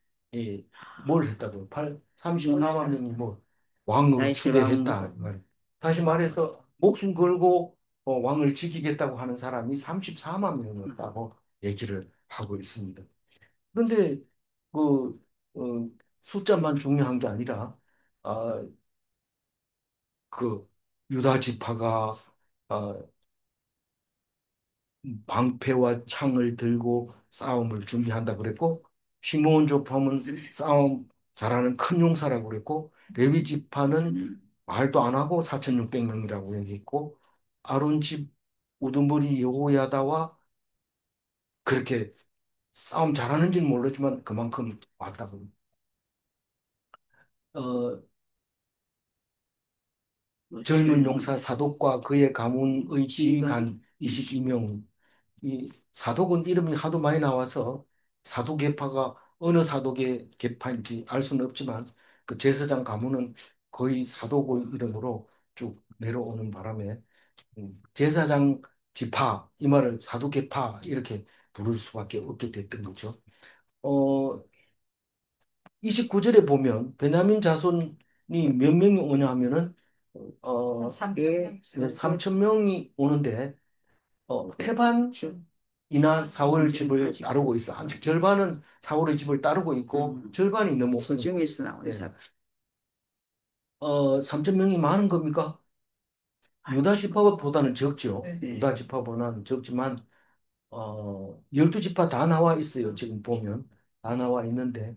뭘 했다고요? 34만 명이 뭐 왕으로 다시 추대했다. 왕으로. 다시 말해서 목숨 걸고 왕을 지키겠다고 하는 사람이 34만 명이었다고 얘기를 하고 있습니다. 그런데 그 숫자만 중요한 게 아니라 아, 그 유다 지파가 방패와 창을 들고 싸움을 준비한다 그랬고 시므온 족파는 싸움 잘하는 큰 용사라고 그랬고 레위 지파는 말도 안 하고 4,600명이라고 얘기했고 아론 집 우두머리 여호야다와 그렇게 싸움 잘하는지는 모르지만 그만큼 왔다고. 어, 젊은 용사 사독과 그의 가문의 지휘관 22명. 이 사독은 이름이 하도 많이 나와서 사도계파가 어느 사도계 계파인지 알 수는 없지만 그 제사장 가문은 거의 사도의 이름으로 쭉 내려오는 바람에 제사장 지파 이 말을 사도계파 이렇게 부를 수밖에 없게 됐던 거죠. 어, 29절에 보면 베냐민 자손이 몇 명이 오냐 하면은 예, 3천 명이 오는데 태반 이나 사울 집을 따르고 있어. 한 절반은 사울의 집을 따르고 있고 절반이 너무 그 중에서 나온 예. 사람. 3천 명이 많은 겁니까? 유다 지파보다는 적죠. 네. 유다 지파보다는 적지만 12지파 다 나와 있어요. 지금 보면 다 나와 있는데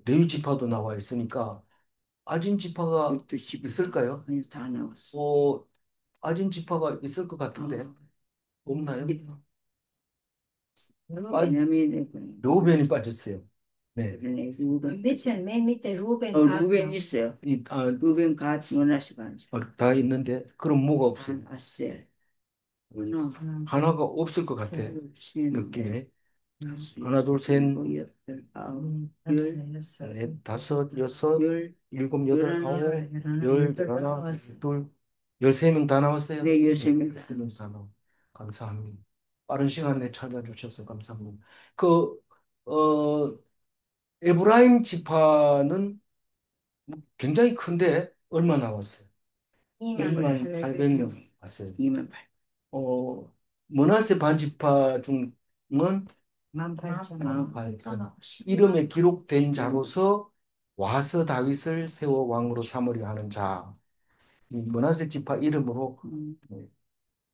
레위 지파도 나와 있으니까 아진 지파가 12지파. 있을까요? 아니, 다 나왔어. 아진 지파가 있을 것 같은데 없나요? 베냐민의 르우벤이 빠졌어요. 네. 루벤. 맨 밑에 루벤 루벤 있어요. 루벤 갓 문하세 반. 다 있는데 그럼 뭐가 없어요? 아셀. 하나가 없을 것 같아. 느낌에. 하나, 둘, 셋, 넷, 다섯, 여섯, 일곱, 여덟, 아홉, 열, 하나, 둘, 13명 다 나왔어요? 네, 요셉입니다. 13명 다 나와. 감사합니다. 빠른 시간에 찾아주셔서 감사합니다. 그, 어, 에브라임 지파는 굉장히 큰데 얼마 나왔어요? 2만 800명 왔어요. 2만 8. 어, 머나세 반지파 중은 18,000. 18,000. 이름에 기록된 자로서 와서 다윗을 세워 왕으로 삼으려 하는 자. 이 머나세 지파 이름으로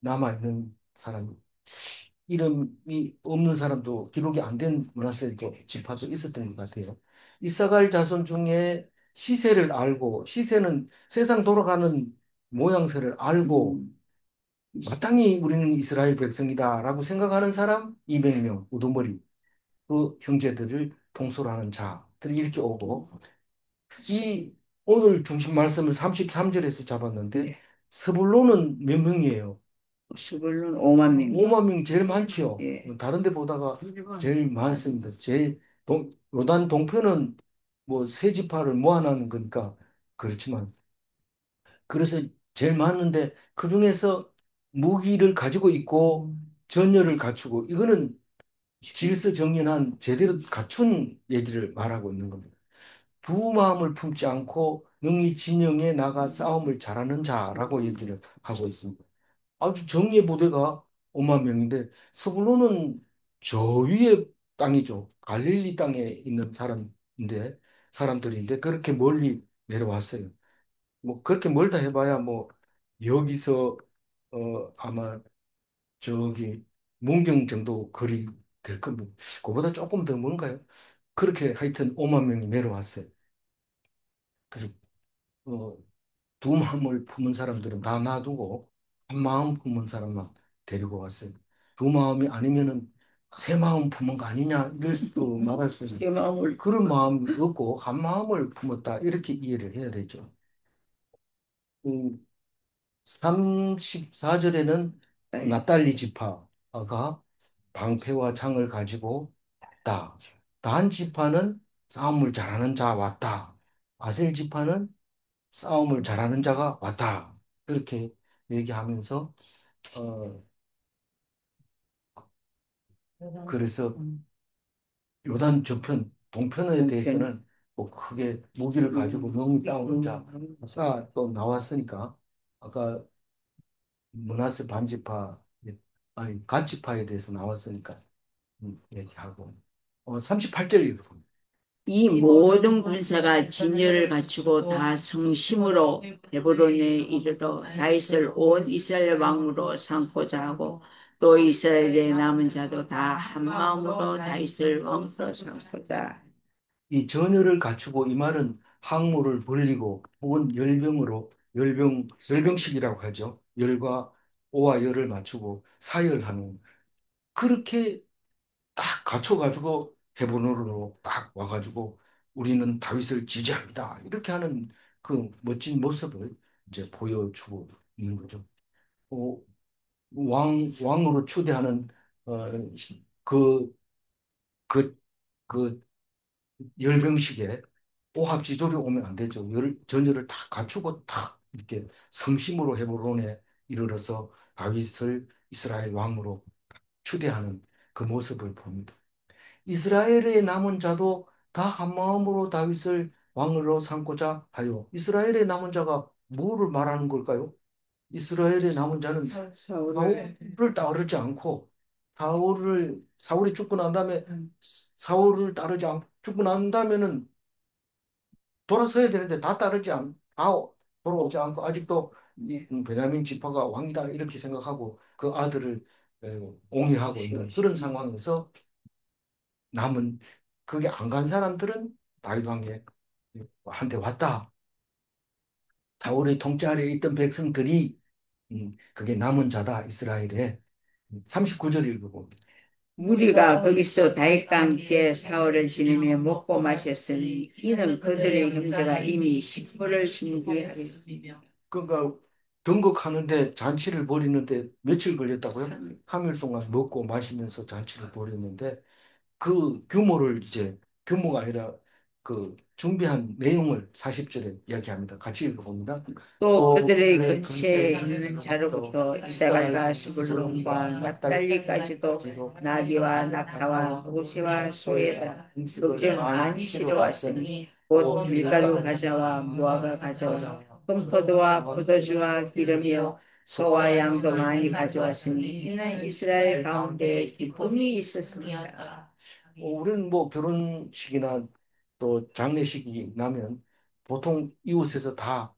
남아있는 사람. 이름이 없는 사람도 기록이 안 된 머나세 지파도 있었던 것 같아요. 이사갈 자손 중에 시세를 알고, 시세는 세상 돌아가는 모양새를 알고, 마땅히 우리는 이스라엘 백성이다라고 생각하는 사람 200명, 우두머리, 그 형제들을 통솔하는 자들이 이렇게 오고, 이 오늘 중심 말씀을 33절에서 잡았는데, 네. 스불론은 몇 명이에요? 수불론 5만 명. 5만 명이 제일 많지요. 예. 다른 데 보다가 제일 많습니다. 요단 동편은 뭐 세 지파를 모아놓은 거니까 그렇지만 그래서 제일 많은데 그 중에서 무기를 가지고 있고 전열을 갖추고 이거는 질서정연한 제대로 갖춘 얘기를 말하고 있는 겁니다. 두 마음을 품지 않고 능히 진영에 나가 싸움을 잘하는 자라고 얘기를 하고 있습니다. 아주 정예 부대가 5만 명인데 스불론은 저 위에 땅이죠. 갈릴리 땅에 있는 사람들인데 그렇게 멀리 내려왔어요. 뭐 그렇게 멀다 해봐야 뭐 여기서 아마 저기 문경 정도 거리 될 겁니다. 그보다 조금 더 먼가요? 그렇게 하여튼 5만 명이 내려왔어요. 그래서 어, 두 마음을 품은 사람들은 다 놔두고 한 마음 품은 사람만 데리고 왔어요. 두 마음이 아니면은 세 마음 품은 거 아니냐 이럴 수도 말할 수 있는 제 마음을 그런 마음이 없고 한 마음을 품었다 이렇게 이해를 해야 되죠. 34절에는 납달리 지파가 방패와 창을 가지고 왔다. 단 지파는 싸움을 잘하는 자 왔다. 아셀 지파는 싸움을 잘하는 자가 왔다. 그렇게 얘기하면서 어 그래서 요단 저편 동편에 대해서는 뭐 크게 무기를 가지고 너무 싸우는 자가 또 나왔으니까 아까 문하세 반지파 아니 갓지파에 대해서 나왔으니까 얘기하고 38절 읽어봅니다. 이 모든 군사가 진열을 갖추고 다 성심으로 헤브론에 이르러 다윗을 온 이스라엘 왕으로 삼고자 하고 또 이스라엘의 남은 자도 다 한 마음으로 다윗을 왕으로 삼고자. 이 전열을 갖추고 이 말은 항모를 벌리고 혹은 열병식이라고 하죠. 열과 오와 열을 맞추고 사열하는 그렇게 딱 갖춰가지고 헤브론으로 딱 와가지고 우리는 다윗을 지지합니다. 이렇게 하는 그 멋진 모습을 이제 보여주고 있는 거죠. 어, 왕으로 추대하는 어, 그, 그, 그 열병식에 오합지졸이 오면 안 되죠. 전열을 다 갖추고 딱 이렇게 성심으로 헤브론에 이르러서 다윗을 이스라엘 왕으로 추대하는 그 모습을 봅니다. 이스라엘의 남은 자도 다 한 마음으로 다윗을 왕으로 삼고자 하여 이스라엘의 남은 자가 뭐를 말하는 걸까요? 이스라엘의 남은 자는 사울을 따르지 않고 사울이 죽고 난 다음에 사울을 따르지 않고 죽고 난 다음에는 돌아서야 되는데 다 돌아오지 않고 아직도 베냐민 지파가 왕이다 이렇게 생각하고 그 아들을 옹호하고 있는 그런 상황에서 남은 그게 안 간 사람들은 다윗 왕에 한테 왔다. 사울의 통치 아래에 있던 백성들이 그게 남은 자다 이스라엘에 39절 읽어봅니다. 우리가 거기서 다윗과 함께 사흘을 지내며 먹고 마셨으니 이는 그들의 형제가 이미 식물을 준비하였습니다. 그러니까 등극하는데 잔치를 벌이는데 며칠 걸렸다고요? 참, 3일 동안 먹고 마시면서 잔치를 벌였는데 그 규모를 이제 규모가 아니라 그 준비한 내용을 40절에 이야기합니다. 같이 읽어봅니다. 또 또 그들의 그들의 근처에 근처에 있는 있는 자로부터 이스라엘 이사갈과 스불론과 납달리까지도 나귀와 낙타와 노새와 소에다 목적 많이 실어왔으니 곧 밀가루 가자와 무화과 가져와 금포도와 포도주와 기름이요 소와 양도 많이 가져왔으니 이는 이스라엘 가운데 기쁨이 있었습니다. 우리는 뭐 결혼식이나 또 장례식이 나면 보통 이웃에서 다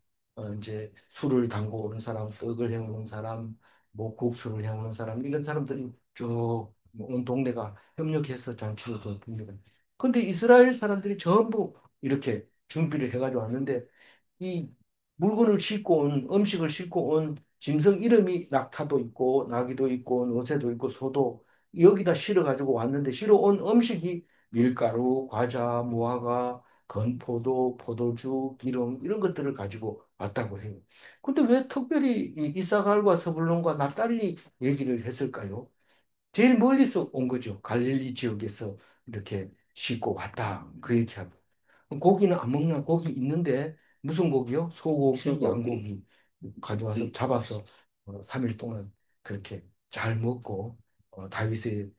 이제 술을 담고 오는 사람, 떡을 해오는 사람, 뭐 국수를 해오는 사람 이런 사람들이 쭉온 동네가 협력해서 잔치를 벌입니다. 근데 이스라엘 사람들이 전부 이렇게 준비를 해가지고 왔는데 이 물건을 싣고 온 음식을 싣고 온 짐승 이름이 낙타도 있고 나귀도 있고 노새도 있고 소도 여기다 실어가지고 왔는데 실어온 음식이 밀가루, 과자, 무화과, 건포도, 포도주, 기름 이런 것들을 가지고 왔다고 해요. 근데 왜 특별히 이 이사갈과 서불론과 납달리 얘기를 했을까요? 제일 멀리서 온 거죠. 갈릴리 지역에서 이렇게 싣고 왔다. 그 얘기하고. 고기는 안 먹냐? 고기 있는데 무슨 고기요? 소고기, 소고기. 양고기 가져와서 잡아서 3일 동안 그렇게 잘 먹고 다윗의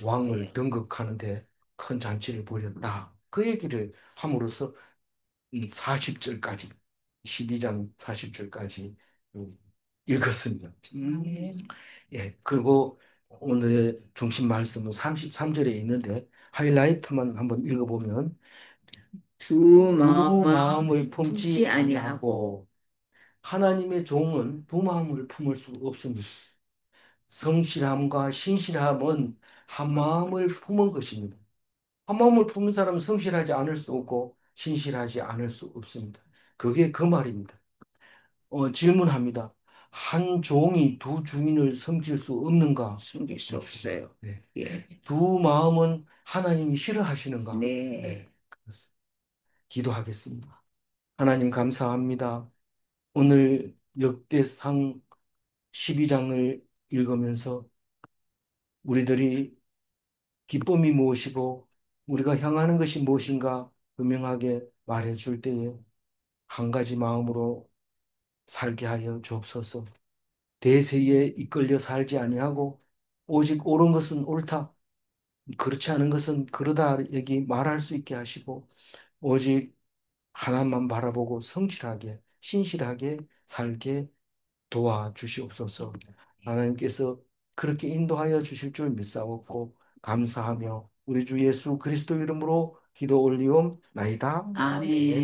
왕을 등극하는데 큰 잔치를 벌였다. 그 얘기를 함으로써 이 40절까지 12장 40절까지 읽었습니다. 예, 그리고 오늘의 중심 말씀은 33절에 있는데 하이라이트만 한번 읽어보면 두 두 마음을 마음을 품지 품지 아니하고 아니하고 하나님의 종은 두 마음을 품을 수 없습니다. 성실함과 신실함은 한 마음을 품은 것입니다. 한 마음을 품는 사람은 성실하지 않을 수 없고 신실하지 않을 수 없습니다. 그게 그 말입니다. 질문합니다. 한 종이 두 주인을 섬길 수 없는가? 숨길 수 없어요. 네. 예. 두 마음은 하나님이 싫어하시는가? 네. 네. 그렇습니다. 기도하겠습니다. 하나님 감사합니다. 오늘 역대상 12장을 읽으면서 우리들이 기쁨이 무엇이고 우리가 향하는 것이 무엇인가 분명하게 말해 줄 때에 한 가지 마음으로 살게 하여 주옵소서. 대세에 이끌려 살지 아니하고 오직 옳은 것은 옳다. 그렇지 않은 것은 그러다 여기 말할 수 있게 하시고 오직 하나만 바라보고 성실하게 신실하게 살게 도와주시옵소서. 하나님께서 그렇게 인도하여 주실 줄 믿사옵고 감사하며 우리 주 예수 그리스도 이름으로 기도 올리옵나이다. 아멘.